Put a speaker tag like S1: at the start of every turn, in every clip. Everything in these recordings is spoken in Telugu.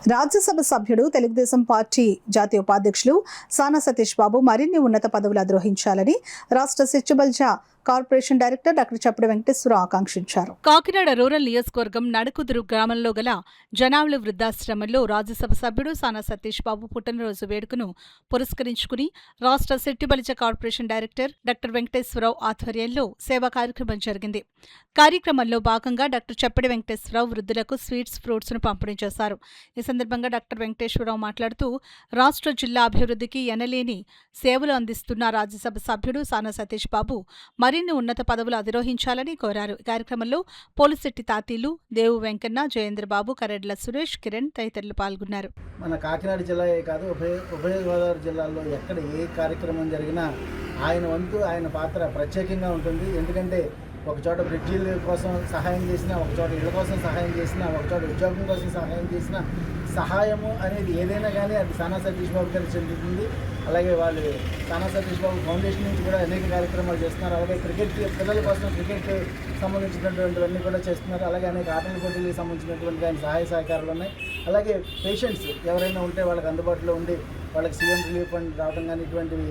S1: రాజ్యసభ సభ్యుడు తెలుగుదేశం పార్టీ జాతీయ ఉపాధ్యక్షులు సానా సతీష్ బాబు మరిన్ని ఉన్నత పదవులు అధిరోహించాలని రాష్ట్ర సిచ్చుబల్జ కార్పొరేషన్ డైరెక్టర్ డాక్టర్ చప్పుడు వెంకటేశ్వరరావు ఆకాంక్షించారు.
S2: కాకినాడ రూరల్ నియోజకవర్గం నడుకుదురు గ్రామంలో గల జనావుల వృద్ధాశ్రమంలో రాజ్యసభ సభ్యుడు సానా సతీష్ బాబు పుట్టినరోజు వేడుకను పురస్కరించుకుని రాష్ట్ర సిట్టిబలిజ కార్పొరేషన్ డైరెక్టర్ డాక్టర్ వెంకటేశ్వరరావు ఆధ్వర్యంలో సేవా కార్యక్రమం జరిగింది. కార్యక్రమంలో భాగంగా డాక్టర్ చప్పడి వెంకటేశ్వరరావు వృద్ధులకు స్వీట్స్, ఫ్రూట్స్ ను పంపిణీ చేశారు. ఈ సందర్భంగా డాక్టర్ వెంకటేశ్వరరావు మాట్లాడుతూ రాష్ట్ర జిల్లా అభివృద్ధికి ఎనలేని సేవలు అందిస్తున్న రాజ్యసభ సభ్యుడు సానా సతీష్ బాబు మరిన్ని ఉన్నత పదవులు అధిరోహించాలని కోరారు. ఈ కార్యక్రమంలో పోలిశెట్టి తాతీలు, దేవు వెంకన్న, జయేంద్రబాబు, కరెడ్ల సురేష్, కిరణ్ తదితరులు పాల్గొన్నారు.
S3: మన కాకినాడ జిల్లాయే కాదు, ఉభయ గోదావరి జిల్లాల్లో ఎక్కడ ఏ కార్యక్రమం జరిగినా ఆయన వంతు, ఆయన పాత్ర ప్రత్యేకంగా ఉంటుంది. ఎందుకంటే ఒక చోట బ్రిడ్జీల కోసం సహాయం చేసినా, ఒక చోట ఇళ్ల కోసం సహాయం చేసినా, ఒక చోట ఉద్యోగం కోసం సహాయం చేసినా, సహాయము అనేది ఏదైనా కానీ అది సానా సతీష్ బాబు గారికి చెందుతుంది. అలాగే వాళ్ళు సానా సతీష్ బాబు ఫౌండేషన్ నుంచి కూడా అనేక కార్యక్రమాలు చేస్తున్నారు. అలాగే క్రికెట్ పిల్లల కోసం క్రికెట్ సంబంధించినటువంటివన్నీ కూడా చేస్తున్నారు. అలాగే అనేక ఆటల పోటీలకు సంబంధించినటువంటి ఆయన సహాయ సహకారాలు ఉన్నాయి. అలాగే పేషెంట్స్ ఎవరైనా ఉంటే వాళ్ళకి అందుబాటులో ఉండి వాళ్ళకి సీఎం రిలీఫ్ ఫండ్ రావడం కానీ ఇటువంటివి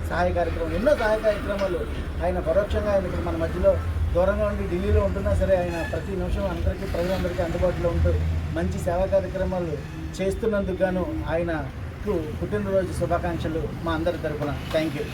S3: సహాయ కార్యక్రమాలు, ఎన్నో సహాయ కార్యక్రమాలు ఆయన పరోక్షంగా ఆయన ఇప్పుడు మన మధ్యలో దూరంగా ఉండి ఢిల్లీలో ఉంటున్నా సరే ఆయన ప్రతి నిమిషం అందరికీ ప్రజలందరికీ అందుబాటులో ఉంటూ మంచి సేవా కార్యక్రమాలు చేస్తున్నందుకు గాను ఆయనకు పుట్టినరోజు శుభాకాంక్షలు మా అందరి తరఫున. Thank you.